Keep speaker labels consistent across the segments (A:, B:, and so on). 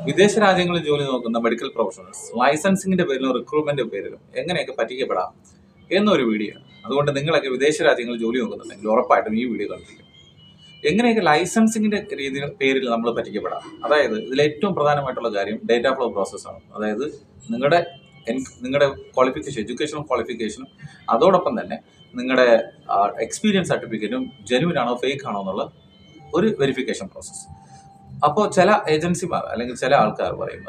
A: വിദേശ രാജ്യങ്ങളിൽ ജോലി നോക്കുന്ന മെഡിക്കൽ പ്രൊഫഷണൽസ് ലൈസൻസിങ്ങിന്റെ പേരിലും റിക്രൂട്ട്മെന്റ് പേരിലും എങ്ങനെയൊക്കെ പറ്റിക്കപ്പെടാം എന്നൊരു വീഡിയോ ആണ്. അതുകൊണ്ട് നിങ്ങളൊക്കെ വിദേശ രാജ്യങ്ങളിൽ ജോലി നോക്കുന്നുണ്ടെങ്കിൽ ഉറപ്പായിട്ടും ഈ വീഡിയോ കണ്ടിരിക്കും. എങ്ങനെയൊക്കെ ലൈസൻസിങ്ങിന്റെ പേരിൽ നമ്മൾ പറ്റിക്കപ്പെടാം. അതായത് ഇതിൽ ഏറ്റവും പ്രധാനമായിട്ടുള്ള കാര്യം ഡേറ്റ ഫ്ലോ പ്രോസസ്സാണ്. അതായത് നിങ്ങളുടെ ക്വാളിഫിക്കേഷൻ, എഡ്യൂക്കേഷണൽ ക്വാളിഫിക്കേഷനും അതോടൊപ്പം തന്നെ നിങ്ങളുടെ എക്സ്പീരിയൻസ് സർട്ടിഫിക്കറ്റും ജെന്യുവൻ ആണോ ഫേക്ക് ആണോ എന്നുള്ള ഒരു വെരിഫിക്കേഷൻ പ്രോസസ്സ്. അപ്പോൾ ചില ഏജൻസിമാർ അല്ലെങ്കിൽ ചില ആൾക്കാർ പറയും,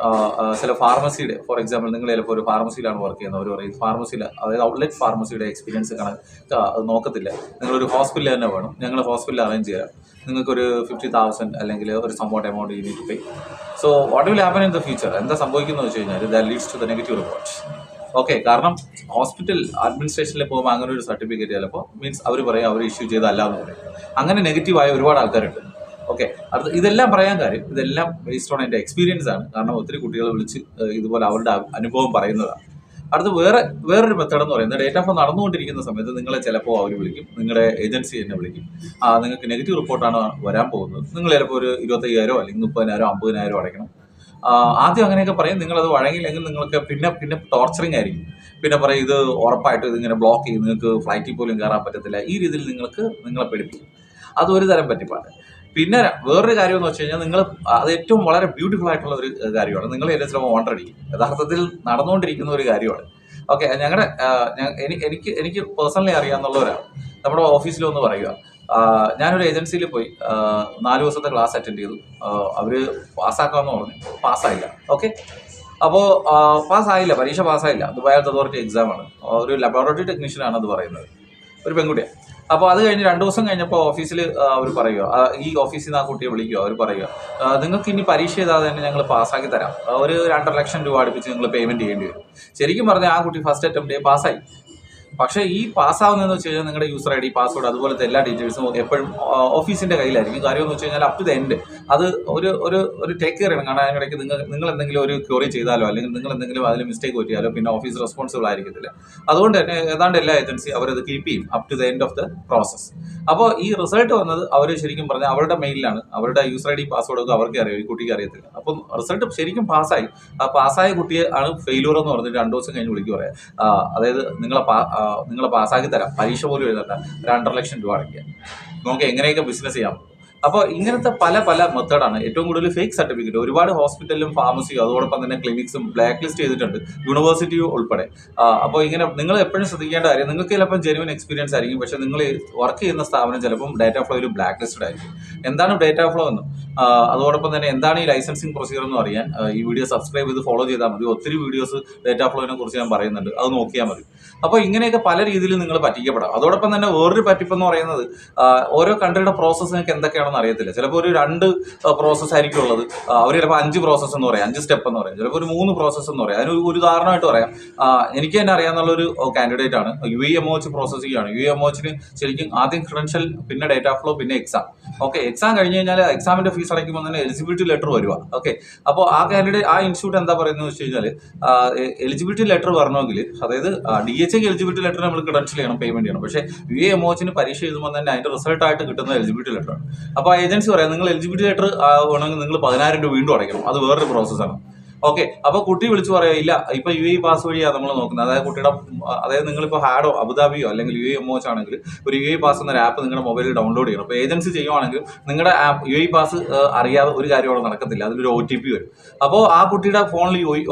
A: ചില ഫാർമസിയുടെ, ഫോർ എക്സാമ്പിൾ നിങ്ങൾ ചിലപ്പോൾ ഒരു ഫാർമസിയിലാണ് വർക്ക് ചെയ്യുന്നത്, അവർ പറയും ഫാർമസിയിൽ, അതായത് ഔട്ട്ലെറ്റ് ഫാർമസിയുടെ എക്സ്പീരിയൻസ് നോക്കത്തില്ല, നിങ്ങളൊരു ഹോസ്പിറ്റലിൽ തന്നെ വേണം, ഞങ്ങൾ ഹോസ്പിറ്റലിൽ അറേഞ്ച് ചെയ്യാം, നിങ്ങൾക്കൊരു 50,000 അല്ലെങ്കിൽ ഒരു somewhat amount you need to pay. So what will happen in the future? എന്താ സംഭവിക്കുന്നത് വെച്ച് കഴിഞ്ഞാൽ that leads to the negative report. Okay, കാരണം ഹോസ്പിറ്റൽ അഡ്മിനിസ്ട്രേഷനിൽ പോകുമ്പോൾ അങ്ങനെ ഒരു സർട്ടിഫിക്കറ്റ് ചിലപ്പോൾ മീൻസ് അവർ പറയും അവർ ഇഷ്യൂ ചെയ്തല്ല എന്ന് പറയും. അങ്ങനെ നെഗറ്റീവായ ഒരുപാട് ആൾക്കാരുണ്ട്. ഓക്കെ, ഇതെല്ലാം പറയാൻ കാര്യം, ഇതെല്ലാം ബേസ്ഡ് ഓൺ എൻ്റെ എക്സ്പീരിയൻസ് ആണ്. കാരണം ഒത്തിരി കുട്ടികളെ വിളിച്ച് ഇതുപോലെ അവരുടെ അനുഭവം പറയുന്നതാണ്. വേറൊരു മെത്തേഡ് എന്ന് പറയുന്നത്, ഡേറ്റ ഫ്ലോ നടന്നുകൊണ്ടിരിക്കുന്ന സമയത്ത് നിങ്ങളെ ചിലപ്പോൾ അവർ വിളിക്കും, നിങ്ങളുടെ ഏജൻസി തന്നെ വിളിക്കും, നിങ്ങൾക്ക് നെഗറ്റീവ് റിപ്പോർട്ടാണ് വരാൻ പോകുന്നത്, നിങ്ങൾ ചിലപ്പോൾ ഒരു 25,000 അല്ലെങ്കിൽ 30,000 50,000 അടയ്ക്കണം. ആദ്യം അങ്ങനെയൊക്കെ പറയും. നിങ്ങളത് വഴങ്ങിയില്ലെങ്കിൽ നിങ്ങൾക്ക് പിന്നെ ടോർച്ചറിങ് ആയിരിക്കും. പിന്നെ പറയും ഇത് ഉറപ്പായിട്ടും ഇതിങ്ങനെ ബ്ലോക്ക് ചെയ്യും, നിങ്ങൾക്ക് ഫ്ലൈറ്റിൽ പോലും കയറാൻ പറ്റത്തില്ല. ഈ രീതിയിൽ നിങ്ങളെ പഠിപ്പിക്കും. അതൊരു തരം പറ്റിപ്പാണ്. പിന്നെ വേറൊരു കാര്യം എന്ന് വെച്ച് കഴിഞ്ഞാൽ അത് ഏറ്റവും വളരെ ബ്യൂട്ടിഫുൾ ആയിട്ടുള്ള ഒരു കാര്യമാണ്. നിങ്ങൾ ചിലപ്പോൾ ഓർഡർ അടിക്കും. യഥാർത്ഥത്തിൽ നടന്നുകൊണ്ടിരിക്കുന്ന ഒരു കാര്യമാണ്. ഓക്കെ, എനിക്ക് പേഴ്സണലി അറിയാമെന്നുള്ളവരാണ്. നമ്മുടെ ഓഫീസിൽ ഒന്ന് പറയുക, ഞാനൊരു ഏജൻസിയിൽ പോയി 4 ദിവസത്തെ ക്ലാസ് അറ്റൻഡ് ചെയ്തു. അവർ പാസ്സാക്കാമെന്ന് പറഞ്ഞു, പാസ്സായില്ല. ഓക്കെ, അപ്പോൾ പാസ്സായില്ല, പരീക്ഷ പാസ്സായില്ല. ദുബായ് ഹെൽത്ത് അതോറിറ്റി എക്സാമാണ്. ഒരു ലബോറട്ടറി ടെക്നീഷ്യനാണ് അത് പറയുന്നത്, ഒരു പെൺകുട്ടിയാണ്. അപ്പോൾ അത് കഴിഞ്ഞ് 2 ദിവസം കഴിഞ്ഞപ്പോൾ ഓഫീസിൽ അവർ പറയുക, ഈ ഓഫീസിൽ നിന്ന് ആ കുട്ടിയെ വിളിക്കുക, അവർ പറയുക നിങ്ങൾക്ക് ഇനി പരീക്ഷ ചെയ്താൽ തന്നെ ഞങ്ങൾ പാസ്സാക്കി തരാം, ഒരു 2.5 ലക്ഷം രൂപ അടുപ്പിച്ച് നിങ്ങൾ പേയ്മെൻറ്റ് ചെയ്യേണ്ടി വരും. ശരിക്കും പറഞ്ഞാൽ ആ കുട്ടി ഫസ്റ്റ് അറ്റംപ്റ്റ് പാസ്സായി. പക്ഷേ ഈ പാസ്സാവുന്നതെന്ന് വെച്ച് കഴിഞ്ഞാൽ നിങ്ങളുടെ യൂസർ ID, പാസ്വേഡ്, അതുപോലത്തെ എല്ലാ ഡീറ്റെയിൽസും എപ്പോഴും ഓഫീസിൻ്റെ കയ്യിലായിരിക്കും. കാര്യം എന്ന് വെച്ച് കഴിഞ്ഞാൽ അപ് ടു ദ എൻഡ് അത് ഒരു ടേക്ക് കെയർ ചെയ്യണം. കാരണം അതിനിടയ്ക്ക് നിങ്ങൾ എന്തെങ്കിലും ഒരു ക്വറി ചെയ്താലോ അല്ലെങ്കിൽ നിങ്ങൾ എന്തെങ്കിലും അതിൽ മിസ്റ്റേക്ക് പറ്റിയാലോ പിന്നെ ഓഫീസ് റെസ്പോൺസിബിൾ ആയിരിക്കത്തില്ല. അതുകൊണ്ട് തന്നെ ഏതാണ്ട് എല്ലാ ഏജൻസി അവരത് കീപ്പ് ചെയ്യും up to the end of the process. അപ്പോൾ ഈ റിസൾട്ട് വന്നത് അവർ ശരിക്കും പറഞ്ഞാൽ അവരുടെ മെയിലാണ്, അവരുടെ യൂസർ ID, പാസ്വേഡൊക്കെ അവർക്ക് അറിയാം, ഈ കുട്ടിക്ക് അറിയത്തില്ല. അപ്പം റിസൾട്ട് ശരിക്കും പാസ്സായി. ആ പാസ്സായ കുട്ടിയെ ആണ് ഫെയിലൂർ എന്ന് പറഞ്ഞിട്ട് 2 ദിവസം കഴിഞ്ഞ് വിളിക്കുക പറയാം, അതായത് നിങ്ങളെ പാസ്സാക്കി തരാം, പരീക്ഷ പോലും എഴുതണ്ട, 2.5 ലക്ഷം രൂപ അടയ്ക്കുക, നമുക്ക് എങ്ങനെയൊക്കെ ബിസിനസ് ചെയ്യാം. അപ്പോൾ ഇങ്ങനത്തെ പല മെത്തേഡാണ്. ഏറ്റവും കൂടുതൽ ഫേക്ക് സർട്ടിഫിക്കറ്റ് ഒരുപാട് ഹോസ്പിറ്റലിലും ഫാർമസിയും അതോടൊപ്പം തന്നെ ക്ലിനിക്സും ബ്ലാക്ക് ലിസ്റ്റ് ചെയ്തിട്ടുണ്ട്, യൂണിവേഴ്സിറ്റിയും ഉൾപ്പെടെ. അപ്പോൾ ഇങ്ങനെ നിങ്ങൾ എപ്പോഴും ശ്രദ്ധിക്കേണ്ട കാര്യം, നിങ്ങൾക്ക് ചിലപ്പോൾ ജെന്യുവൻ എക്സ്പീരിയൻസ് ആയിരിക്കും, പക്ഷേ നിങ്ങൾ വർക്ക് ചെയ്യുന്ന സ്ഥാപനം ചിലപ്പം ഡേറ്റ ഫ്ലോയിൽ ബ്ലാക്ക് ലിസ്റ്റഡ് ആയിരിക്കും. എന്താണ് ഡേറ്റ ഫ്ലോ എന്നും അതോടൊപ്പം തന്നെ എന്താണ് ഈ ലൈസൻസിങ് പ്രൊസീജിയർ എന്ന് അറിയാൻ ഈ വീഡിയോ സബ്സ്ക്രൈബ് ചെയ്ത് ഫോളോ ചെയ്താൽ മതി. ഒത്തിരി വീഡിയോസ് ഡേറ്റ ഫ്ലോയിനെ കുറിച്ച് ഞാൻ പറയുന്നുണ്ട്, അത് നോക്കിയാൽ മതി. അപ്പോൾ ഇങ്ങനെയൊക്കെ പല രീതിയിൽ നിങ്ങൾ പറ്റിക്കപ്പെടാം. അതോടൊപ്പം തന്നെ വേറൊരു പറ്റിപ്പെന്ന് പറയുന്നത്, ഓരോ കൺട്രിയുടെ പ്രോസസ്സ് നിങ്ങൾക്ക് എന്തൊക്കെയാണെന്ന് അറിയത്തില്ല. ചിലപ്പോൾ ഒരു 2 പ്രോസസ്സ് ആയിരിക്കും ഉള്ളത്, അവർ ചിലപ്പോൾ 5 പ്രോസസ്സ് എന്ന് പറയാം, 5 സ്റ്റെപ്പ് എന്ന് പറയാം, ചിലപ്പോൾ ഒരു 3 പ്രോസസ്സ് എന്ന് പറയാം. അതിന് ഒരു ഉദാഹരണമായിട്ട് പറയാം, എനിക്ക് തന്നെ അറിയാവുന്നുള്ളൊരു കാൻഡിഡേറ്റ് ആണ്, UAMOH പ്രോസസ്സിംഗ് ആണ്. UAMOHന് ശരിക്കും ആദ്യം ക്രെഡൻഷ്യൽ, പിന്നെ ഡേറ്റ ഫ്ലോ, പിന്നെ എക്സാം. ഓക്കെ, എക്സാം കഴിഞ്ഞ് കഴിഞ്ഞാൽ എക്സാമിന്റെ ഫീസ് അടയ്ക്കുമ്പോൾ തന്നെ എലിജിബിലിറ്റി ലെറ്റർ വരിക. ഓക്കെ, അപ്പോൾ ആ കാൻഡിഡേറ്റ്, ആ ഇൻസ്റ്റിറ്റ്യൂട്ട് എന്താ പറയുന്നത് വെച്ച് കഴിഞ്ഞാൽ, എലിജിബിലിറ്റി ലെറ്റർ വരണമെങ്കിൽ, അതായത് DHAക്ക് എലിജിബിലിറ്റി ലെറ്റർ നമ്മൾ ക്രെഡൻഷ്യൽ ചെയ്യണം, പേയ്മെന്റ് ചെയ്യണം. പക്ഷേ UAMOHന് പരീക്ഷ എഴുതുമ്പോൾ തന്നെ അതിന്റെ റിസൾട്ട് ആയിട്ട് കിട്ടുന്ന എലിജിബിലിറ്റി ലെറ്റർ ആണ്. അപ്പോൾ ഏജൻസി പറയാം, നിങ്ങൾ എലിജിബിലിറ്റി ലെറ്റർ വേണമെങ്കിൽ നിങ്ങൾ 10,000 രൂപ വീണ്ടും അടയ്ക്കണം, അത് വേറൊരു പ്രോസസ്സാണ്. ഓക്കെ, അപ്പോൾ കുട്ടി വിളിച്ചു പറയാം, ഇല്ല ഇപ്പൊ UAE പാസ് വഴിയാണ് നമ്മൾ നോക്കുന്നത്. അതായത് കുട്ടിയുടെ, അതായത് നിങ്ങളിപ്പോൾ ഹാഡോ അബുദാബിയോ അല്ലെങ്കിൽ UAMOH ആണെങ്കിൽ ഒരു UAE പാസ് എന്നൊരു ആപ്പ് നിങ്ങളുടെ മൊബൈലിൽ ഡൗൺലോഡ് ചെയ്യണം. അപ്പോൾ ഏജൻസി ചെയ്യുവാണെങ്കിൽ നിങ്ങളുടെ ആപ്പ് UAE പാസ് അറിയാതെ ഒരു കാര്യം അവിടെ നടക്കത്തില്ല, അതിലൊരു OTP വരും. അപ്പോൾ ആ കുട്ടിയുടെ ഫോണിൽ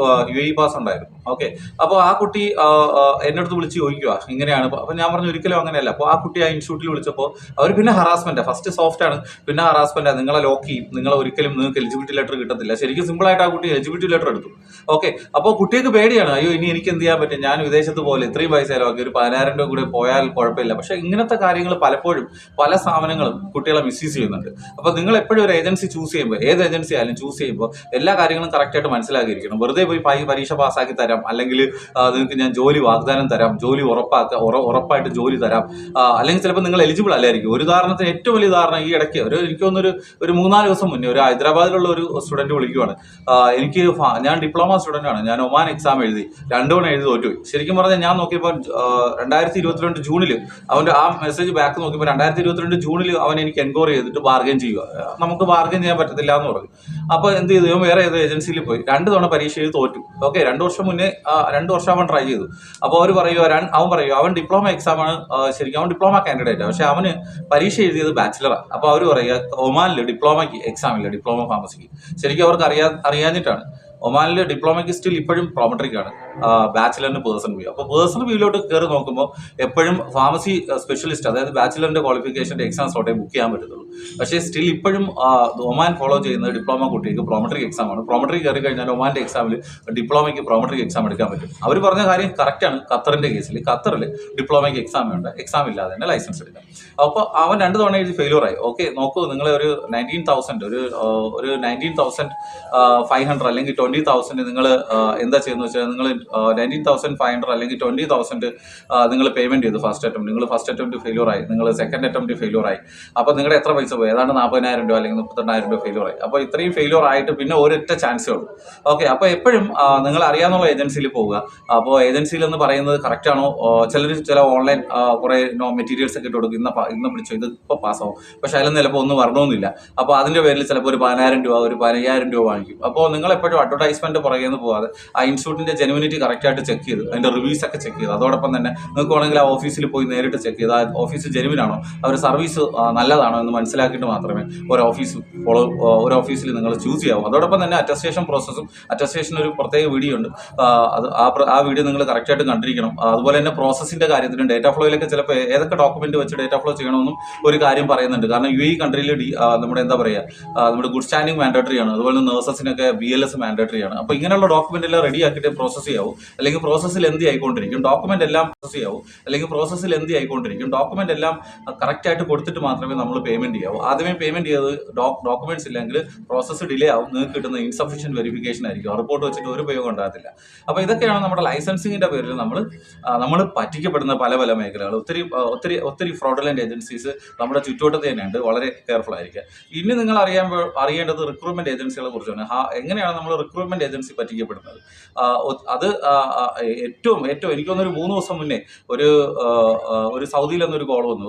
A: UAE പാസ് ഉണ്ടായിരുന്നു. ഓക്കെ, അപ്പോൾ ആ കുട്ടി എൻ്റെ അടുത്ത് വിളിച്ച് ചോദിക്കുക ഇങ്ങനെയാണ്. അപ്പോൾ ഞാൻ പറഞ്ഞു ഒരിക്കലും അങ്ങനെയല്ല. അപ്പോൾ ആ കുട്ടി ആ ഇൻസ്റ്റിറ്റ്യൂട്ടിൽ വിളിച്ചപ്പോൾ അവർ പിന്നെ ഹറാസ്മെന്റ്, ഫസ്റ്റ് സോഫ്റ്റ് ആണ്, പിന്നെ ഹറാസ്മെന്റ്, നിങ്ങളെ ലോക്ക് ചെയ്യും, നിങ്ങൾക്ക് എലിജിബിലിറ്റി ലെറ്റർ കിട്ടത്തില്ല. ശരിക്കും സിമ്പിൾ ആയിട്ട് ആ കുട്ടി എലിജിബിലിറ്റി ലെറ്റർ എടുത്തു. ഓക്കെ, അപ്പോൾ കുട്ടിക്ക് പേടിയാണ്, അയ്യോ ഇനി എനിക്ക് എന്ത് ചെയ്യാൻ പറ്റും, ഞാൻ വിദേശത്ത് പോലെ ഇത്രയും പൈസ ചിലവാക്കി, ഒരു 10,000 രൂപ കൂടെ പോയാൽ കുഴപ്പമില്ല. പക്ഷെ ഇങ്ങനത്തെ കാര്യങ്ങൾ പലപ്പോഴും പല സ്ഥാപനങ്ങളും കുട്ടികളെ മിസ്യൂസ് ചെയ്യുന്നുണ്ട്. അപ്പോൾ നിങ്ങൾ എപ്പോഴും ഒരു ഏജൻസി ചൂസ് ചെയ്യുമ്പോൾ, ഏത് ഏജൻസി ആയാലും ചൂസ് ചെയ്യുമ്പോൾ എല്ലാ കാര്യങ്ങളും കറക്റ്റായിട്ട് മനസ്സിലാക്കിയിരിക്കണം. വെറുതെ പോയി പരീക്ഷ പാസ്സാക്കി തരാം, അല്ലെങ്കിൽ നിങ്ങൾക്ക് ഞാൻ ജോലി വാഗ്ദാനം തരാം, ജോലി ഉറപ്പായിട്ട് ജോലി തരാം, അല്ലെങ്കിൽ ചിലപ്പോൾ നിങ്ങൾ എലിജിബിൾ അല്ലായിരിക്കും. ഒരു ഉദാഹരണത്തിന്, ഏറ്റവും വലിയ ഉദാഹരണം, ഈ ഇടയ്ക്ക് എനിക്ക് തോന്നുന്നൊരു 3-4 ദിവസം മുന്നേ ഒരു ഹൈദരാബാദിലുള്ള ഒരു സ്റ്റുഡന്റ് വിളിക്കുവാണ്, ഞാൻ ഡിപ്ലോമ സ്റ്റുഡന്റ് ആണ്, ഞാൻ ഒമാൻ എക്സാം എഴുതി 2 തവണ എഴുതി തോറ്റുപോയി. ശരിക്കും പറഞ്ഞാൽ ഞാൻ നോക്കിയപ്പോൾ 2022 ജൂണിൽ അവൻ്റെ ആ മെസ്സേജ് ബാക്ക് നോക്കിയപ്പോൾ 2022 ജൂണിൽ അവൻ എനിക്ക് എൻക്വയറി ചെയ്തിട്ട് ബാർഗൈൻ ചെയ്യുക, നമുക്ക് ബാർഗൈൻ ചെയ്യാൻ പറ്റത്തില്ല എന്ന് പറഞ്ഞു. അപ്പോൾ എന്ത് ചെയ്തു, ഇവൻ വേറെ ഏതോ ഏജൻസിയിൽ പോയി 2 തവണ പരീക്ഷ എഴുതി തോറ്റു. ഓക്കെ, 2 വർഷം മുന്നേ 2 വർഷം അവൻ ട്രൈ ചെയ്തു. അപ്പോൾ അവൻ പറയൂ അവൻ ഡിപ്ലോമ എക്സാം ആണ്, ശരിക്കും അവൻ ഡിപ്ലോമ കാൻഡിഡേറ്റ്, പക്ഷെ അവന് പരീക്ഷ എഴുതിയത് ബാച്ചിലറാണ്. അപ്പോൾ അവർ പറയുക ഒമാനിൽ ഡിപ്ലോമയ്ക്ക് എക്സാം ഇല്ല, ഡിപ്ലോമ ഫാർമസിക്ക്. ശരിക്കും അവർക്ക് അറിയാഞ്ഞിട്ടാണ്. ഒമാനിൽ ഡിപ്ലോമയ്ക്ക് സ്റ്റിൽ ഇപ്പോഴും പ്രോമട്രിക്കാണ്, ബാച്ചിലറിന് പേഴ്സൺ വ്യൂ. അപ്പോൾ പേഴ്സൺ വ്യൂയിലോട്ട് കയറി നോക്കുമ്പോൾ എപ്പോഴും ഫാർമസി സ്പെഷ്യലിസ്റ്റ്, അതായത് ബാച്ചിലറിന്റെ ക്വാളിഫിക്കേഷന്റെ എക്സാം സ്ലോട്ടേ ബുക്ക് ചെയ്യാൻ പറ്റത്തുള്ളൂ. പക്ഷേ സ്റ്റിൽ ഇപ്പോഴും ഒമാൻ ഫോളോ ചെയ്യുന്നത് ഡിപ്ലോമ കുട്ടിക്ക് പ്രോമട്രിക് എക്സാമാണ്. പ്രോമട്രിക് കയറി കഴിഞ്ഞാൽ ഒമാന്റെ എക്സാമിൽ ഡിപ്ലോമയ്ക്ക് പ്രോമട്രിക് എക്സാം എടുക്കാൻ പറ്റും. അവർ പറഞ്ഞ കാര്യം കറക്റ്റാണ്. ഖത്തറിന്റെ കേസിൽ ഖത്തറിൽ ഡിപ്ലോമയ്ക്ക് എക്സാം വേണ്ട, എക്സാം ഇല്ലാതെ തന്നെ ലൈസൻസ് എടുക്കാം. അപ്പോൾ അവൻ 2 തവണ എഴുതി ഫെയിലൂറായി. ഓക്കെ, നോക്കൂ, നിങ്ങളെ ഒരു 19,500 അല്ലെങ്കിൽ 20,000 നിങ്ങൾ എന്താ ചെയ്യുന്നത് വെച്ചാൽ നിങ്ങൾ 19,500 അല്ലെങ്കിൽ 20,000 നിങ്ങൾ പേയ്മെന്റ് ചെയ്തു ഫസ്റ്റ് അറ്റംപ്റ്റ് ഫെയിലൂറായി, നിങ്ങൾ സെക്കൻഡ് അറ്റംപ്റ്റ് ഫെയിലൂറായി. അപ്പോൾ നിങ്ങളുടെ എത്ര പൈസ പോയി? ഏതാണ്ട് 40,000 രൂപ അല്ലെങ്കിൽ 38,000 രൂപ ഫെയിലൂറായി. അപ്പോൾ ഇത്രയും ഫെയിലൂർ ആയിട്ട് പിന്നെ ഒരൊറ്റ ചാൻസേ ഉള്ളൂ. ഓക്കെ, അപ്പോൾ എപ്പോഴും നിങ്ങൾ അറിയാവുന്ന ഏജൻസിയിൽ പോവുക. അപ്പോൾ ഏജൻസിയിൽ എന്ന് പറയുന്നത് കറക്റ്റ് ആണോ? ചില ഓൺലൈൻ കുറെ മെറ്റീരിയൽസ് ഒക്കെ ഇട്ട് കൊടുക്കും, ഇന്ന് പിടിച്ചോ, ഇത് ഇപ്പോൾ പാസ്സാവും, പക്ഷെ അതിലൊന്നും ചിലപ്പോൾ ഒന്നും വരണമെന്നില്ല. അപ്പോൾ അതിന്റെ പേരിൽ ചിലപ്പോൾ ഒരു 10,000 രൂപ, ഒരു 15,000 രൂപ വാങ്ങിക്കും. അപ്പോൾ നിങ്ങൾ എപ്പോഴും അഡ്വർടൈസ്മെന്റ് പുറകെ നിന്ന് പോകാതെ ആ ഇൻസ്റ്റിറ്റ്യൂട്ടിന്റെ ജെനുവിനിറ്റി കറക്റ്റ് ആയിട്ട് ചെക്ക് ചെയ്ത് അതിന്റെ റിവ്യൂസ് ഒക്കെ ചെക്ക് ചെയ്ത്, അതോടൊപ്പം തന്നെ നിങ്ങൾക്ക് വേണമെങ്കിൽ ആ ഓഫീസിൽ പോയി നേരിട്ട് ചെക്ക് ചെയ്ത് ആ ഓഫീസ് ജെനുവിനാണോ, അവർ സർവീസ് നല്ലതാണോ എന്ന് മനസ്സിലാക്കിയിട്ട് മാത്രമേ ഒരു ഓഫീസിൽ നിങ്ങൾ ചൂസ് ചെയ്യാവൂ. അതോടൊപ്പം തന്നെ അറ്റസ്റ്റേഷൻ ഒരു പ്രത്യേക വീഡിയോ ഉണ്ട്, ആ വീഡിയോ നിങ്ങൾ കറക്റ്റ് ആയിട്ട് കണ്ടിരിക്കണം. അതുപോലെ തന്നെ പ്രോസസ്സിന്റെ കാര്യത്തിലും ഡേറ്റാ ഫ്ലോയിലൊക്കെ ചിലപ്പോൾ ഏതൊക്കെ ഡോക്യുമെന്റ് വെച്ച് ഡേറ്റാ ഫ്ലോ ചെയ്യണമെന്നും ഒരു കാര്യം പറയുന്നുണ്ട്. കാരണം UAE കൺട്രിയിൽ നമ്മുടെ എന്താ പറയുക, നമ്മുടെ ഗുഡ് സ്റ്റാൻഡിംഗ് മാൻഡേറ്ററി ആണ്. അതുപോലെ നഴ്സസിനൊക്കെ BLS മാൻഡേറ്ററി ആണ്. അപ്പോൾ ഇങ്ങനെയുള്ള ഡോക്യുമെന്റ് എല്ലാം റെഡി ആക്കിയിട്ട് പ്രോസസ് ചെയ്യാവും, അല്ലെങ്കിൽ പ്രോസസ്സിൽ എന്ത് ആയിക്കൊണ്ടിരിക്കും, ഡോക്യുമെന്റ് എല്ലാം പ്രോസസ് ചെയ്യാവും, അല്ലെങ്കിൽ പ്രോസസ്സിൽ എന്ത് ആയിക്കൊണ്ടിരിക്കും, ഡോക്യുമെന്റ് എല്ലാം കറക്റ്റ് ആയിട്ട് കൊടുത്തിട്ട് മാത്രമേ നമ്മൾ പേയ്മെന്റ് ചെയ്യാവൂ. ആദ്യമേ പേയ്മെന്റ് ചെയ്ത് ഡോക്യുമെന്റ്സ് ഇല്ലെങ്കിൽ പ്രോസസ്സ് ഡിലേ ആവും, നിങ്ങൾക്ക് കിട്ടുന്ന ഇൻസഫിഷ്യന്റ് വെരിഫിക്കേഷൻ ആയിരിക്കും, റിപ്പോർട്ട് വെച്ചിട്ട് ഒരു ഉപയോഗം ഉണ്ടാകത്തില്ല. അപ്പോൾ ഇതൊക്കെയാണ് നമ്മുടെ ലൈസൻസിങ്ങിന്റെ പേരിൽ നമ്മൾ പറ്റിക്കപ്പെടുന്ന പല മേഖലകൾ. ഒത്തിരി ഫ്രോഡുലന്റ് ഏജൻസീസ് നമ്മുടെ ചുറ്റുവട്ടത്ത് തന്നെയുണ്ട്. വളരെ കെയർഫുൾ ആയിരിക്കുക. ഇനി നിങ്ങൾ അറിയേണ്ടത് റിക്രൂട്ട്മെന്റ് ഏജൻസികളെ കുറിച്ചാണ്. എങ്ങനെയാണ് നമ്മൾ റിക്രൂട്ട്മെന്റ് ഏജൻസി പറ്റിക്കപ്പെടുന്നത്? അത് ഏറ്റവും എനിക്ക് തോന്നുന്നു 3 ദിവസം മുന്നേ ഒരു സൗദിയിൽ നിന്നൊരു കോൾ വന്നു.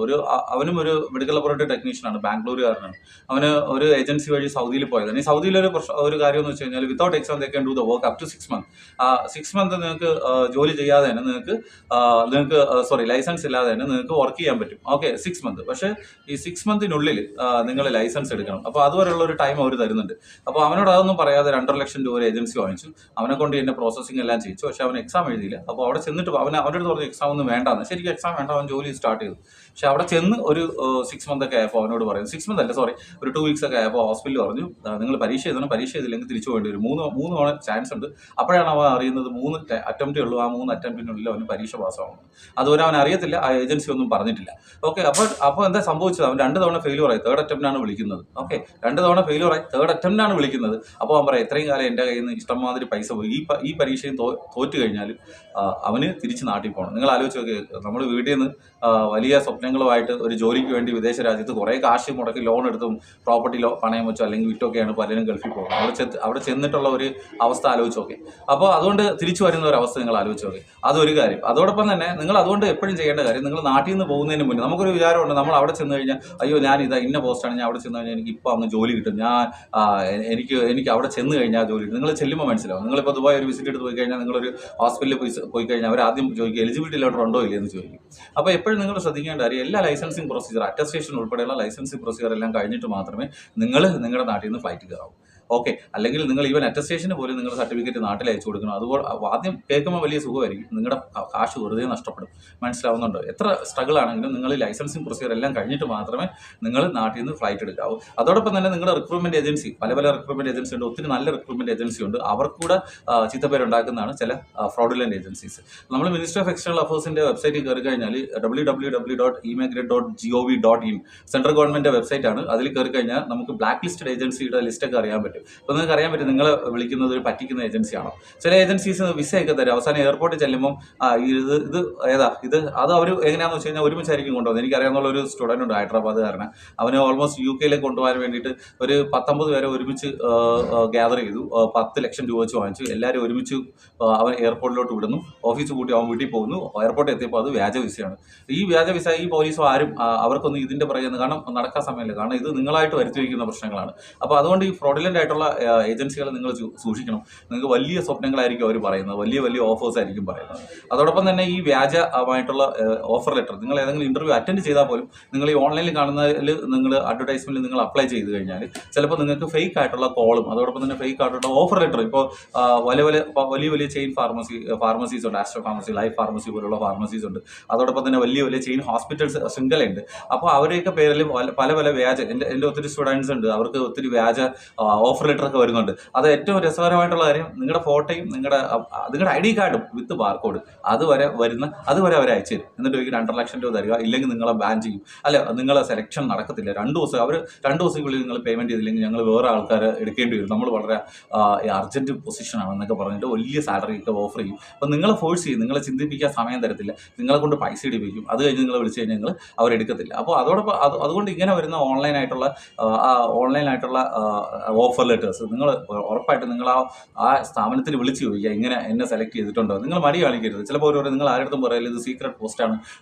A: അവനും ഒരു മെഡിക്കൽ ലബോറട്ടറി ടെക്നീഷ്യനാണ്, ബാംഗ്ലൂരുകാരനാണ്. അവന് ഒരു ഏജൻസി വഴി സൗദിയിൽ പോയതാണ്. ഈ സൗദിയിലൊരു കാര്യം എന്ന് വെച്ച് കഴിഞ്ഞാൽ without exam they can do the work up to 6 months. 6 months നിങ്ങൾക്ക് ജോലി ചെയ്യാതെ തന്നെ നിങ്ങൾക്ക് ലൈസൻസ് ഇല്ലാതെ തന്നെ നിങ്ങൾക്ക് വർക്ക് ചെയ്യാൻ പറ്റും. Okay, 6 months. പക്ഷേ ഈ 6 monthsനുള്ളിൽ നിങ്ങൾ ലൈസൻസ് എടുക്കണം. അപ്പോൾ അതുവരെയുള്ള ഒരു ടൈം അവർ തരുന്നുണ്ട്. അപ്പോൾ അവനോട് അതൊന്നും പറയാതെ 2.5 ലക്ഷം രൂപ ഏജൻസി വാങ്ങിച്ചു. അവനെ കൊണ്ട് എന്നെ പ്രോസസ്സിംഗ് എല്ലാം ചെയ്യിച്ചു. പക്ഷെ അവൻ എക്സാം എഴുതിയില്ല. അപ്പോൾ അവിടെ ചെന്നിട്ട് അവൻ്റെ അടുത്ത് പറഞ്ഞു എക്സാം ഒന്നും വേണ്ടാന്ന്. ശരിക്കും എക്സാം വേണ്ട, അവൻ ജോലി സ്റ്റാർട്ട് ചെയ്തു. പക്ഷെ അവിടെ ചെന്ന് ഒരു 6 months ഒക്കെ ആയപ്പോൾ അവനോട് പറയുന്നത്, 6 months അല്ല, ഒരു 2 weeks ഒക്കെ ആയപ്പോൾ ഹോസ്പിറ്റലിൽ പറഞ്ഞു നിങ്ങൾ പരീക്ഷ ചെയ്തില്ലെങ്കിൽ തിരിച്ചു പോകേണ്ടി വരും. 3 തവണ ചാൻസ് ഉണ്ട്. അപ്പോഴാണ് അവൻ അറിയുന്നത് 3 അറ്റംപ്റ്റേ ഉള്ളൂ, ആ 3 അറ്റംപ്റ്റിനുള്ളിൽ അവന് പരീക്ഷ പാസ്സാവണം. അതുവരെ അവൻ അറിയത്തില്ല, ആ ഏജൻസി ഒന്നും പറഞ്ഞിട്ടില്ല. ഓക്കെ, അപ്പോൾ എന്താ സംഭവിച്ചത്? അവൻ 2 തവണ ഫെയിലൂറായി, 3rd അറ്റംപ്റ്റാണ് വിളിക്കുന്നത്. ഓക്കെ, 2 തവണ ഫെയിലൂറായി, 3rd അറ്റംപ്റ്റാണ് വിളിക്കുന്നത്. അപ്പോൾ അവൻ പറയാം ഇത്രയും കാലം എൻ്റെ കയ്യിൽ നിന്ന് ഇഷ്ടംമാതിരി പൈസ പോയി, ഈ പരീക്ഷയും തോറ്റു കഴിഞ്ഞാൽ അവന് തിരിച്ച് നാട്ടിൽ പോകണം. നിങ്ങൾ ആലോചിച്ച് നോക്കി, നമ്മൾ വീട്ടിൽ നിന്ന് വലിയ സ്വപ്നങ്ങളുമായിട്ട് ഒരു ജോലിക്ക് വേണ്ടി വിദേശ രാജ്യത്ത് കുറേ കാശ് മുടക്കി ലോൺ എടുത്തും പ്രോപ്പർട്ടി പണയം വെച്ചോ അല്ലെങ്കിൽ വിറ്റൊക്കെയാണ് പലരും ഗൾഫിൽ പോകുന്നത്. അവിടെ ചെന്നിട്ടുള്ള ഒരു അവസ്ഥ ആലോചിച്ച് നോക്കി. അപ്പോൾ അതുകൊണ്ട് തിരിച്ചു വരുന്ന ഒരു അവസ്ഥ നിങ്ങൾ ആലോചിച്ച് നോക്കി. അതൊരു കാര്യം. അതോടൊപ്പം തന്നെ നിങ്ങൾ അതുകൊണ്ട് എപ്പോഴും ചെയ്യേണ്ട കാര്യം, നിങ്ങൾ നാട്ടിൽ നിന്ന് പോകുന്നതിന് മുന്നേ നമുക്കൊരു വിചാരമുണ്ട്, നമ്മൾ അവിടെ ചെന്ന് കഴിഞ്ഞാൽ അയ്യോ ഞാൻ ഇന്ന പോസ്റ്റാണ്, ഞാൻ അവിടെ ചെന്ന് കഴിഞ്ഞാൽ എനിക്ക് ഇപ്പോൾ അങ്ങ് ജോലി കിട്ടും, എനിക്ക് അവിടെ ചെന്ന് കഴിഞ്ഞാൽ ജോലി കിട്ടും. നിങ്ങൾ ചെല്ലുമ്പോൾ മനസ്സിലാവും. നിങ്ങളിപ്പോൾ ദുബായ് ഒരു വിസിറ്റ് എടുത്ത് പോയി കഴിഞ്ഞാൽ നിങ്ങളൊരു ഹോസ്പിറ്റലിൽ പോയി കഴിഞ്ഞാൽ അവർ ആദ്യം ചോദിക്കും എലിജിബിലിറ്റി ലെറ്റർ ഉണ്ടോ ഇല്ലേ എന്ന് ചോദിക്കും. അപ്പോൾ എപ്പോഴും നിങ്ങൾ ശ്രദ്ധിക്കേണ്ട കാര്യം, എല്ലാ ലൈസൻസിങ് പ്രൊസീജിയർ, അറ്റസ്റ്റേഷൻ ഉൾപ്പെടെയുള്ള ലൈസൻസിങ് പ്രൊസീജിയർ എല്ലാം കഴിഞ്ഞിട്ട് മാത്രമേ നിങ്ങളുടെ നാട്ടിൽ നിന്ന് ഫ്ലൈറ്റ് കയറാവൂ. ഓക്കെ, അല്ലെങ്കിൽ നിങ്ങൾ ഈവൻ അറ്റസ്റ്റേഷന് പോലും നിങ്ങൾ സർട്ടിഫിക്കറ്റ് നാട്ടിൽ അയച്ചു കൊടുക്കണം. അതുപോലെ ആദ്യം കേൾക്കുമ്പോൾ വലിയ സുഖമായിരിക്കും, നിങ്ങളുടെ കാശ് വെറുതെ നഷ്ടപ്പെടും. മനസ്സിലാവുന്നുണ്ടോ? എത്ര സ്ട്രഗിൾ ആണെങ്കിലും നിങ്ങൾ ലൈസൻസിങ് പ്രൊസീജിയർ എല്ലാം കഴിഞ്ഞിട്ട് മാത്രമേ നിങ്ങൾ നാട്ടിൽ നിന്ന് ഫ്ലൈറ്റ് എടുക്കാവൂ. അതോടൊപ്പം തന്നെ നിങ്ങളുടെ റിക്രൂട്ട്മെന്റ് ഏജൻസി, പല റിക്രൂട്ട്മെന്റ് ഏജൻസി ഉണ്ട്, ഒത്തിരി നല്ല റിക്രൂട്ട്മെന്റ് ഏജൻസി ഉണ്ട്. അവർക്കൂടെ ചീത്തപ്പേരുണ്ടാക്കുന്നതാണ് ചില ഫ്രോഡുലന്റ് ഏജൻസീസ്. നമ്മൾ മിനിസ്റ്റർ ഓഫ് എക്സ്റ്റേണൽ അഫയേഴ്സിന്റെ വെബ്സൈറ്റിൽ കയറി കഴിഞ്ഞാൽ www.emigrate.gov.in സെൻട്രൽ ഗവൺമെന്റ് വെബ്സൈറ്റ് ആണ്. അതിൽ കയറി കഴിഞ്ഞാൽ നമുക്ക് ബ്ലാക്ക് ലിസ്റ്റഡ് ഏജൻസിയുടെ ലിസ്റ്റൊക്കെ അറിയാൻ പറ്റും. അപ്പോൾ നിങ്ങൾക്ക് അറിയാൻ പറ്റും നിങ്ങളെ വിളിക്കുന്നത് ഒരു പറ്റിക്കുന്ന ഏജൻസിയാണോ. ചില ഏജൻസീസ് വിസയൊക്കെ തരും, അവസാനം എയർപോർട്ടിൽ ചെല്ലുമ്പോൾ അത് അവർ എങ്ങനെയാണെന്ന് വെച്ച് കഴിഞ്ഞാൽ ഒരുമിച്ചായിരിക്കും കൊണ്ടുപോകുന്നത്. എനിക്കറിയാവുന്ന ഒരു സ്റ്റുഡൻ്റ് ഉണ്ട്, ഹൈദരാബാദുകാരന്. അവന് ഓൾമോസ്റ്റ് UK കൊണ്ടുപോകാൻ വേണ്ടിയിട്ട് ഒരു 19 പേരെ ഒരുമിച്ച് ഗ്യാദർ ചെയ്തു, 10 ലക്ഷം രൂപ വെച്ച് വാങ്ങിച്ചു. എല്ലാവരും ഒരുമിച്ച് അവൻ എയർപോർട്ടിലോട്ട് വിടുന്നു, ഓഫീസ് കൂട്ടി അവൻ വീട്ടിൽ പോകുന്നു. എയർപോർട്ടിൽ എത്തിയപ്പോൾ അത് വ്യാജ വിസയാണ്. ഈ വ്യാജ വിസ ഈ പോലീസോ ആരും അവർക്കൊന്നും ഇതിൻ്റെ പറയുന്നത് കാരണം നടക്കാൻ സമയമില്ല. കാരണം ഇത് നിങ്ങളായിട്ട് വരുത്തി വയ്ക്കുന്ന പ്രശ്നങ്ങളാണ്. അപ്പോൾ അതുകൊണ്ട് ഈ ഫ്രോഡുലൻ്റ് ആയിട്ട് ആയിട്ടുള്ള ഏജൻസികൾ നിങ്ങൾ സൂക്ഷിക്കണം. നിങ്ങൾക്ക് വലിയ സ്വപ്നങ്ങളായിരിക്കും അവർ പറയുന്നത്, വലിയ വലിയ ഓഫേഴ്സ് ആയിരിക്കും പറയുന്നത്. അതോടൊപ്പം തന്നെ ഈ വ്യാജമായിട്ടുള്ള ഓഫർ ലെറ്റർ നിങ്ങൾ ഏതെങ്കിലും ഇന്റർവ്യൂ അറ്റൻഡ് ചെയ്താൽ പോലും നിങ്ങൾ ഈ ഓൺലൈനിൽ കാണുന്നതിൽ നിങ്ങൾ അഡ്വർടൈസ്മെന്റിൽ നിങ്ങൾ അപ്ലൈ ചെയ്ത് കഴിഞ്ഞാൽ ചിലപ്പോൾ നിങ്ങൾക്ക് ഫേക്ക് ആയിട്ടുള്ള കോളും അതോടൊപ്പം തന്നെ ഫേക്ക് ആയിട്ടുള്ള ഓഫർ ലെറ്റർ, ഇപ്പോൾ വലിയ വലിയ ചെയിൻ ഫാർമസീസ് ഉണ്ട്, ആസ്ട്രോ ഫാർമസി, ലൈഫ് ഫാർമസി പോലുള്ള ഫാർമസീസ് ഉണ്ട്. അതോടൊപ്പം തന്നെ വലിയ വലിയ ചെയിൻ ഹോസ്പിറ്റൽസ് ശൃംഖലയുണ്ട്. അപ്പോൾ അവരെയൊക്കെ പേരിൽ പല പല വ്യാജ എൻ്റെ ഒത്തിരി സ്റ്റുഡൻസ് ഉണ്ട്, അവർക്ക് ഒത്തിരി വ്യാജ ഓഫർ ലെറ്റർ ഒക്കെ വരുന്നുണ്ട്. അത് ഏറ്റവും രസകരമായിട്ടുള്ള കാര്യം, നിങ്ങളുടെ ഫോട്ടോയും നിങ്ങളുടെ ID കാർഡും വിത്ത് ബാർകോഡ് അതുവരെ അവർ അയച്ചു തരും. എന്നിട്ട് ഒരു 2.5 ലക്ഷം രൂപ തരിക, ഇല്ലെങ്കിൽ നിങ്ങളെ ബാൻ ചെയ്യും. അല്ല, നിങ്ങളെ സെലക്ഷൻ നടക്കത്തില്ല. 2 ദിവസത്തിനുള്ളിൽ നിങ്ങൾ പേയ്മെന്റ് ചെയ്തില്ലെങ്കിൽ ഞങ്ങൾ വേറെ ആൾക്കാരെ എടുക്കേണ്ടി വരും, നമ്മൾ വളരെ അർജന്റ് പൊസിഷനാണ് എന്നൊക്കെ പറഞ്ഞിട്ട് വലിയ സാലറി ഒക്കെ ഓഫർ ചെയ്യും. അപ്പം നിങ്ങളെ ഫോഴ്സ് ചെയ്യും, നിങ്ങളെ ചിന്തിപ്പിക്കാൻ സമയം തരത്തില്ല, നിങ്ങളെ കൊണ്ട് പൈസ ഇടിപ്പിക്കും. അത് കഴിഞ്ഞ് നിങ്ങൾ വിളിച്ചു കഴിഞ്ഞാൽ അവരെടുക്കത്തില്ല. അപ്പോൾ അതോടൊപ്പം അതുകൊണ്ട് ഇങ്ങനെ വരുന്ന ഓൺലൈനായിട്ടുള്ള ഓഫർ ലെറ്റേഴ്സ് നിങ്ങൾ ഉറപ്പായിട്ട് നിങ്ങൾ ആ സ്ഥാപനത്തിൽ വിളിച്ച് ചോദിക്കുക, ഇങ്ങനെ എന്നെ സെലക്ട് ചെയ്തിട്ടുണ്ടോ. നിങ്ങൾ മടി കാണിക്കരുത്. ചിലപ്പോൾ നിങ്ങൾ ആരുടെ പറയല് ഇത് സീക്രട്ട് പോസ്റ്റാണ്,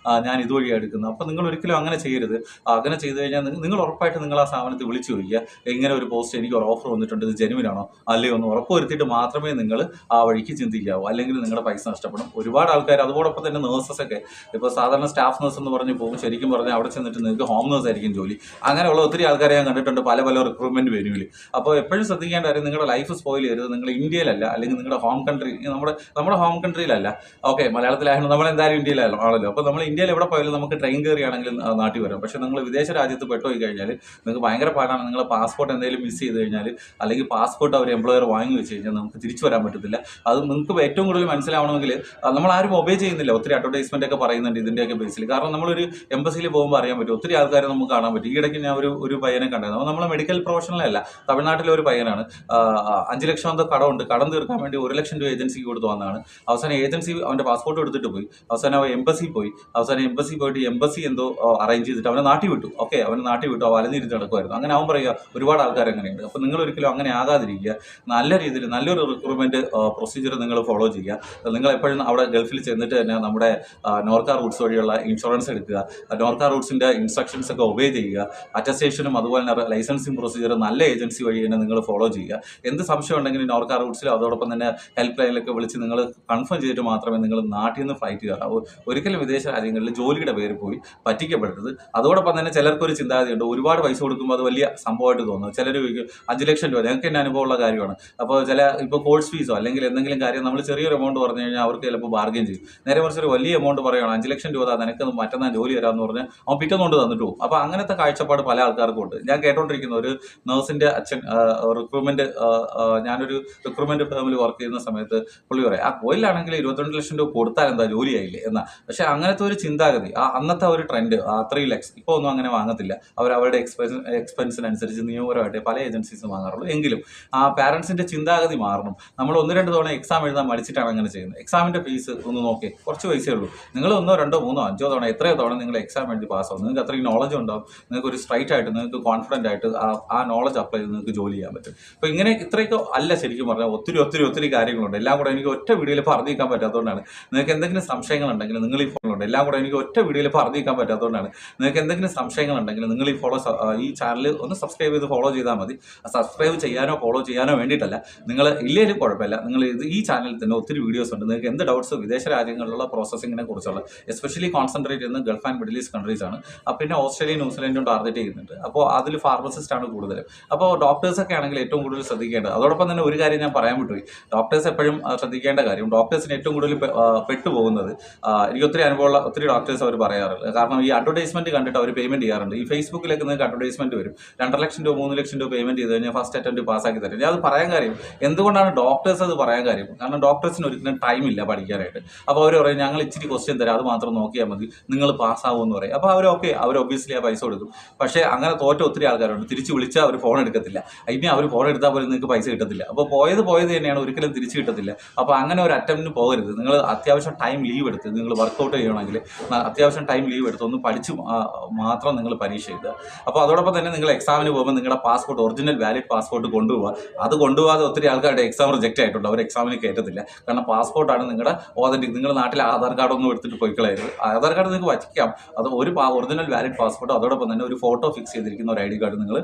A: ഞാൻ ഇതുവഴിയാണ് എടുക്കുന്നത്. അപ്പോൾ നിങ്ങൾ ഒരിക്കലും അങ്ങനെ ചെയ്യരുത്. അങ്ങനെ ചെയ്ത് കഴിഞ്ഞാൽ നിങ്ങൾ ഉറപ്പായിട്ട് നിങ്ങൾ ആ സ്ഥാപനത്തിൽ വിളിച്ച് ചോദിക്കുക, ഇങ്ങനെ ഒരു പോസ്റ്റ് എനിക്ക് ഒരു ഓഫർ വന്നിട്ടുണ്ട്, ഇത് ജെനുവിനാണോ അല്ലയോ എന്ന് ഉറപ്പ് വരുത്തിയിട്ട് മാത്രമേ നിങ്ങൾ ആ വഴിക്ക് ചിന്തിക്കാവൂ. അല്ലെങ്കിൽ നിങ്ങളുടെ പൈസ നഷ്ടപ്പെടും. ഒരുപാട് ആൾക്കാർ, അതോടൊപ്പം തന്നെ നേഴ്സസ് ഒക്കെ, ഇപ്പോൾ സാധാരണ സ്റ്റാഫ് നേഴ്സ് എന്ന് പറഞ്ഞ് പോകും, ശരിക്കും പറഞ്ഞാൽ അവിടെ ചെന്നിട്ട് നിങ്ങൾക്ക് ഹോം നേഴ്സ് ആയിരിക്കും ജോലി. അങ്ങനെയുള്ള ഒത്തിരി ആൾക്കാരെ ഞാൻ കണ്ടിട്ടുണ്ട് പല റിക്രൂട്ട്മെന്റ് വെന്യൂവിൽ. അപ്പോൾ എപ്പോഴും ശ്രദ്ധിക്കേണ്ട കാര്യം, നിങ്ങളുടെ ലൈഫ് സ്പോയിൽ ചെയ്യരുത്. നിങ്ങൾ ഇന്ത്യയിലല്ല, അല്ലെങ്കിൽ നിങ്ങളുടെ ഹോം കൺട്രി, നമ്മുടെ ഹോം കൺട്രിയിലല്ല. ഓക്കെ, മലയാളത്തിലായിരുന്നു, നമ്മൾ എന്തായാലും ഇന്ത്യയിലാണല്ലോ. അപ്പോൾ നമ്മൾ ഇന്ത്യയിൽ എവിടെ പോയാലും നമുക്ക് ട്രെയിൻ കയറിയാണെങ്കിൽ നാട്ടിൽ വരാം. പക്ഷേ നിങ്ങൾ വിദേശ രാജ്യത്ത് പെട്ടുപോയി കഴിഞ്ഞാൽ നിങ്ങൾക്ക് ഭയങ്കര പാടാണ്. നിങ്ങളുടെ പാസ്പോർട്ട് എന്തെങ്കിലും മിസ് ചെയ്ത് കഴിഞ്ഞാൽ, അല്ലെങ്കിൽ പാസ്പോർട്ട് അവർ എംപ്ലോയർ വാങ്ങി വെച്ച് കഴിഞ്ഞാൽ നമുക്ക് തിരിച്ചു വരാൻ പറ്റത്തില്ല. അത് നിങ്ങൾക്ക് ഏറ്റവും കൂടുതൽ മനസ്സിലാവണമെങ്കിൽ നമ്മൾ ആരും ഒബേ ചെയ്യുന്നില്ല. ഒത്തിരി അഡ്വർടൈസ്മെന്റ് ഒക്കെ പറയുന്നുണ്ട് ഇതിൻ്റെയൊക്കെ ബേസിൽ. കാരണം നമ്മളൊരു എംബസിയിൽ പോകുമ്പോൾ അറിയാൻ പറ്റും, ഒത്തിരി ആൾക്കാരെ നമുക്ക് കാണാൻ പറ്റും. ഈ ഇടയ്ക്ക് ഞാൻ ഒരു പയ്യനെ കണ്ടായിരുന്നു. നമ്മൾ മെഡിക്കൽ പ്രൊഫഷണലല്ല, തമിഴ്നാട്ടിലെ ഒരു പയ്യനാണ്. 5 ലക്ഷം എന്തോ കടമുണ്ട്, കടം തീർക്കാൻ വേണ്ടി 1 ലക്ഷം രൂപ ഏജൻസിക്ക് കൊടുത്തു വന്നതാണ്. അവസാനം ഏജൻസി അവൻ്റെ പാസ്പോർട്ട് എടുത്തിട്ട് പോയി. അവസാനം അവൻ എംബസി പോയിട്ട് എംബസി എന്തോ അറേഞ്ച് ചെയ്തിട്ട് അവനെ നാട്ടിൽ വിട്ടു. അവൻ നാട്ടിൽ വിട്ടു, അവൻ അലഞ്ഞിരുന്ന് നടക്കുമായിരുന്നു. അങ്ങനെ അവൻ പറയുക ഒരുപാട് ആൾക്കാർ അങ്ങനെയുണ്ട്. അപ്പോൾ നിങ്ങൾ ഒരിക്കലും അങ്ങനെ ആകാതിരിക്കുക. നല്ല രീതിയിൽ നല്ലൊരു റിക്രൂട്ട്മെന്റ് പ്രൊസീജിയർ നിങ്ങൾ ഫോളോ ചെയ്യുക. നിങ്ങൾ എപ്പോഴും അവിടെ ഗൾഫിൽ ചെന്നിട്ട് തന്നെ നമ്മുടെ നോർക്ക റൂട്ട്സ് വഴിയുള്ള ഇൻഷുറൻസ് എടുക്കുക, നോർക്ക റൂട്ട്സിന്റെ ഇൻസ്ട്രക്ഷൻസ് ഒക്കെ ഒബേ ചെയ്യുക. അറ്റസ്റ്റേഷനും അതുപോലെ തന്നെ ലൈസൻസിങ് പ്രൊസീജിയർ നല്ല ഏജൻസി വഴി തന്നെ നിങ്ങൾ ഫോളോ ചെയ്യുക. എന്ത് സംശയം ഉണ്ടെങ്കിലും നോർക്ക റൂട്ട്സിലും അതോടൊപ്പം തന്നെ ഹെൽപ്പ് ലൈനിലൊക്കെ വിളിച്ച് നിങ്ങൾ കൺഫേം ചെയ്തിട്ട് മാത്രമേ നിങ്ങൾ നാട്ടിൽ നിന്ന് ഫ്ലൈറ്റ് കയറാവൂ. ഒരിക്കലും വിദേശ രാജ്യങ്ങളിൽ ജോലിയുടെ പേര് പോയി പറ്റിക്കപ്പെടരുത്. അതോടൊപ്പം തന്നെ ചിലർക്കൊരു ചിന്താഗതിയുണ്ട്, ഒരുപാട് പൈസ കൊടുക്കുമ്പോൾ അത് വലിയ സംഭവമായിട്ട് തോന്നുന്നു. ചിലർ 5 ലക്ഷം രൂപ, ഞങ്ങൾക്ക് തന്നെ അനുഭവമുള്ള കാര്യമാണ്. അപ്പോൾ ഇപ്പോൾ കോഴ്സ് ഫീസോ അല്ലെങ്കിൽ എന്തെങ്കിലും കാര്യം നമ്മൾ ചെറിയൊരു എമൗണ്ട് പറഞ്ഞു കഴിഞ്ഞാൽ അവർക്ക് ചിലപ്പോൾ ബാർഗെയിൻ ചെയ്യും. നേരെ മറിച്ച് ഒരു വലിയ എമൗണ്ട് പറയുകയാണ്, 5 ലക്ഷം രൂപ നിനക്ക് മറ്റന്നാൾ ജോലി തരാമെന്ന് പറഞ്ഞാൽ അവൻ പിറ്റേന്നുകൊണ്ട് തന്നിട്ട് പോകും. അപ്പോൾ അങ്ങനത്തെ കാഴ്ചപ്പാട് പല ആൾക്കാർക്കും ഉണ്ട്. ഞാൻ കേട്ടോണ്ടിരിക്കുന്ന ഒരു നേഴ്സിന്റെ അച്ഛൻ റിക്രൂട്ട്മെന്റ്, ഞാനൊരു റിക്രൂട്ട്മെന്റ് ഫേമിൽ വർക്ക് ചെയ്യുന്ന സമയത്ത് പുള്ളി പറയാം, ആ കോയിലാണെങ്കിൽ 22 ലക്ഷം രൂപ കൊടുത്താൽ എന്താ ജോലിയായില്ലേ എന്നാ. പക്ഷെ അങ്ങനത്തെ ഒരു ചിന്താഗതി, അന്നത്തെ ഒരു ട്രെൻഡ് 3 ലക്ഷം ഇപ്പോൾ ഒന്നും അങ്ങനെ വാങ്ങത്തില്ല. അവരുടെ എക്സ്പെൻസിനനുസരിച്ച് നിയമപരമായിട്ട് പല ഏജൻസീസും വാങ്ങാറുള്ളൂ. എങ്കിലും ആ പാരന്റ്സിന്റെ ചിന്താഗതി മാറണം. നമ്മൾ 1-2 തവണ എക്സാം എഴുതാൻ മടിച്ചിട്ടാണ് അങ്ങനെ ചെയ്യുന്നത്. എക്സാമിന്റെ ഫീസ് ഒന്ന് നോക്കി, കുറച്ച് പൈസയേ ഉള്ളൂ. നിങ്ങൾ 1, 2, 3, 5 തവണ എത്രയോ തവണ നിങ്ങൾ എക്സാം എഴുതി പാസ്സാവും. നിങ്ങൾക്ക് അത്രയും നോളജ് ഉണ്ടാവും. നിങ്ങൾക്ക് ഒരു സ്ട്രൈറ്റ് ആയിട്ട്, നിങ്ങൾക്ക് കോൺഫിഡന്റ് ആയിട്ട് ആ നോളജ് അപ്ലൈ ചെയ്ത് നിങ്ങൾക്ക് ജോലി ചെയ്യാൻ പറ്റും. അപ്പോൾ ഇത്രയൊക്കെ അല്ല ശരിക്കും പറഞ്ഞാൽ ഒത്തിരി കാര്യങ്ങളുണ്ട്. എല്ലാം കൂടെ എനിക്ക് ഒറ്റ വീഡിയോയിൽ പറഞ്ഞിരിക്കാൻ പറ്റാത്തതുകൊണ്ടാണ്. നിങ്ങൾക്ക് എന്തെങ്കിലും സംശയങ്ങളുണ്ടെങ്കിൽ നിങ്ങൾ ഈ ഫോണിലുണ്ട്. എല്ലാം കൂടെ എനിക്ക് ഒറ്റ വീഡിയോയിൽ പറഞ്ഞിരിക്കാൻ പറ്റാത്തതുകൊണ്ടാണ്. നിങ്ങൾക്ക് എന്തെങ്കിലും സംശയങ്ങളുണ്ടെങ്കിൽ നിങ്ങൾ ഈ ചാനൽ ഒന്ന് സബ്സ്ക്രൈബ് ചെയ്ത് ഫോളോ ചെയ്താൽ മതി. സബ്സ്ക്രൈബ് ചെയ്യാനോ ഫോളോ ചെയ്യാനോ വേണ്ടിയിട്ടല്ല, നിങ്ങൾ ഇല്ലേലും കുഴപ്പമില്ല. നിങ്ങൾ ഈ ചാനലിൽ തന്നെ ഒത്തിരി വീഡിയോസ് ഉണ്ട്. നിങ്ങൾക്ക് എന്ത് ഡൗട്ട്സ് വിദേശ രാജ്യങ്ങളിലുള്ള പ്രോസസ്സിങ്ങിനെ കുറിച്ചുള്ള, എസ്പെഷ്യലി കോൺസെൻട്രേറ്റ് ചെയ്യുന്നത് Gulf and middle east countries ആണ്. പിന്നെ ഓസ്ട്രേലിയ ന്യൂസിലൻഡും ടാർഗറ്റ് ചെയ്യുന്നുണ്ട്. അപ്പോൾ അതിൽ ഫാർമസിസ്റ്റ് ആണ് കൂടുതലും. അപ്പോൾ ഡോക്ടേഴ്സൊക്കെ ആണെങ്കിൽ ഏറ്റവും കൂടുതൽ ശ്രദ്ധിക്കേണ്ടത്. അതോടൊപ്പം തന്നെ ഒരു കാര്യം ഞാൻ പറയാൻ വിട്ടുപോയി, ഡോക്ടേഴ്സ് എപ്പോഴും ശ്രദ്ധിക്കേണ്ട കാര്യം, ഡോക്ടേഴ്സിന് ഏറ്റവും കൂടുതൽ പെട്ടുപോകുന്നത്, എനിക്ക് ഒത്തിരി അനുഭവമുള്ള ഒത്തിരി ഡോക്ടേഴ്സ് അവർ പറയാറുണ്ട്. കാരണം ഈ അഡ്വർടൈസ്മെന്റ് കണ്ടിട്ട് അവർ പേയ്മെന്റ് ചെയ്യാറുണ്ട്. ഈ ഫേസ്ബുക്കിലേക്ക് നിങ്ങൾക്ക് അഡ്വർടൈസ്മെന്റ് വരും, 2.5 ലക്ഷം രൂപ 3 ലക്ഷം രൂപ പേയ്മെന്റ് ചെയ്ത് കഴിഞ്ഞാൽ ഫസ്റ്റ് അറ്റംപ്റ്റ് പാസ്സാക്കി തരും. ഞാൻ അത് പറയാൻ കാര്യം, എന്തുകൊണ്ടാണ് ഡോക്ടേഴ്സ് അത് പറയാൻ കാര്യം, കാരണം ഡോക്ടേഴ്സിന് ഒരിക്കലും ടൈം ഇല്ല പഠിക്കാനായിട്ട്. അപ്പോൾ അവർ പറയും ഞങ്ങൾ ഇച്ചിരി ക്വസ്റ്റ്യൻ തരാം, അത് മാത്രം നോക്കിയാൽ മതി, നിങ്ങൾ പാസ്സാവുമെന്ന് പറയും. അപ്പോൾ അവർ ഒബ്വിയസ്ലി ആ പൈസ കൊടുക്കും. പക്ഷേ അങ്ങനെ തോറ്റ ഒത്തിരി ആൾക്കാരുണ്ട്. തിരിച്ച് വിളിച്ചാൽ അവർ ഫോൺ എടുക്കത്തില്ല. ഇനി അവർ ഫോൺ എടുത്താൽ പോലും നിങ്ങൾക്ക് പൈസ കിട്ടത്തില്ല. അപ്പോൾ പോയത് തന്നെയാണ്, ഒരിക്കലും തിരിച്ചു കിട്ടത്തില്ല. അപ്പോൾ അങ്ങനെ ഒരു അറ്റംപ്റ്റിന് പോകരുത്. നിങ്ങൾ അത്യാവശ്യം ടൈം ലീവ് എടുത്ത് നിങ്ങൾ വർക്കൗട്ട് ചെയ്യണമെങ്കിൽ അത്യാവശ്യം ടൈം ലീവ് എടുത്ത് ഒന്ന് പഠിച്ച് മാത്രം നിങ്ങൾ പരീക്ഷ എഴുതുക. അപ്പോൾ അതോടൊപ്പം തന്നെ നിങ്ങൾ എക്സാമിന് പോകുമ്പോൾ നിങ്ങളുടെ പാസ്പോർട്ട്, ഒറിജിനൽ വാലിഡ് പാസ്പോർട്ട് കൊണ്ടുപോകുക. അത് കൊണ്ടുപോകാതെ ഒത്തിരി ആൾക്കാരുടെ എക്സാം റിജക്റ്റ് ആയിട്ടുണ്ട്. അവർ എക്സാമിന് കയറ്റത്തില്ല. കാരണം പാസ്പോർട്ടാണ് നിങ്ങളുടെ ഓതന്റിക്. നിങ്ങൾ നാട്ടിൽ ആധാർ കാർഡൊന്നും എടുത്തിട്ട് പോയിക്കളയരുത്. ആധാർ കാർഡ് നിങ്ങൾക്ക് വയ്ക്കാം, അത് ഒരു ഒറിജിനൽ വാലിഡ് പാസ്പോർട്ടോ അതോടൊപ്പം തന്നെ ഒരു ഫോട്ടോ ഫിക്സ് ചെയ്തിരിക്കുന്ന ഒരു ID കാർഡ് നിങ്ങൾ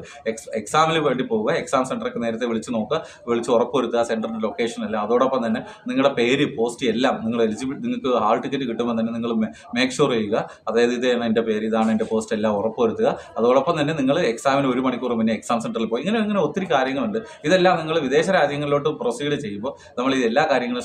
A: എക്സാമിന് വേണ്ടി പോവുക. എക്സാം സെൻറ്ററൊക്കെ നേരത്തെ വിളിച്ച് നോക്കുക, വിളിച്ച് ഉറപ്പുവരുത്തുക സെൻറ്ററിൻ്റെ ലൊക്കേഷൻ എല്ലാം. അതോടൊപ്പം തന്നെ നിങ്ങളുടെ പേര്, പോസ്റ്റ് എല്ലാം നിങ്ങൾ നിങ്ങൾക്ക് ഹാൾ ടിക്കറ്റ് കിട്ടുമ്പോൾ തന്നെ നിങ്ങൾ മേക്ക് ഷുവർ ചെയ്യുക. അതായത് ഇതാണ് എൻ്റെ പേര്, ഇതാണ് എൻ്റെ പോസ്റ്റ് എല്ലാം ഉറപ്പുവരുത്തുക. അതോടൊപ്പം തന്നെ നിങ്ങൾ എക്സാമിന് 1 മണിക്കൂർ മുന്നേ എക്സാം സെൻറ്ററിൽ പോയി. ഇങ്ങനെ ഒത്തിരി കാര്യങ്ങളുണ്ട്. ഇതെല്ലാം നിങ്ങൾ വിദേശ രാജ്യങ്ങളിലോട്ട് പ്രൊസീഡ് ചെയ്യുമ്പോൾ നമ്മൾ ഇത് എല്ലാ കാര്യങ്ങളും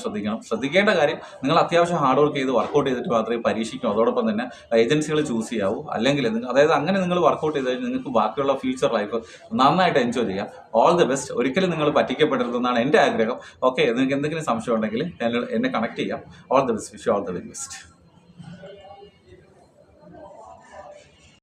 A: ശ്രദ്ധിക്കേണ്ട കാര്യം, നിങ്ങൾ അത്യാവശ്യം ഹാർഡ് വർക്ക് ചെയ്ത് വർക്കൗട്ട് ചെയ്തിട്ട് മാത്രമേ പരീക്ഷിക്കൂ. അതോടൊപ്പം തന്നെ ഏജൻസികൾ ചൂസ് ചെയ്യാവൂ. അല്ലെങ്കിൽ അതായത് അങ്ങനെ നിങ്ങൾ വർക്കൗട്ട് ചെയ്ത് കഴിഞ്ഞാൽ നിങ്ങൾക്ക് ബാക്കിയുള്ള ഫ്യൂച്ചർ ലൈഫ് നന്നായിട്ട് എൻജോയ് ചെയ്യാം. All the best. ഒരിക്കലും നിങ്ങൾ പറ്റിക്കപ്പെടരുതെന്നാണ് എൻ്റെ ആഗ്രഹം. ഓക്കെ, നിങ്ങൾക്ക് എന്തെങ്കിലും സംശയം ഉണ്ടെങ്കിൽ എന്നെ കണക്ട് ചെയ്യാം. All the best. Wish you all the very best.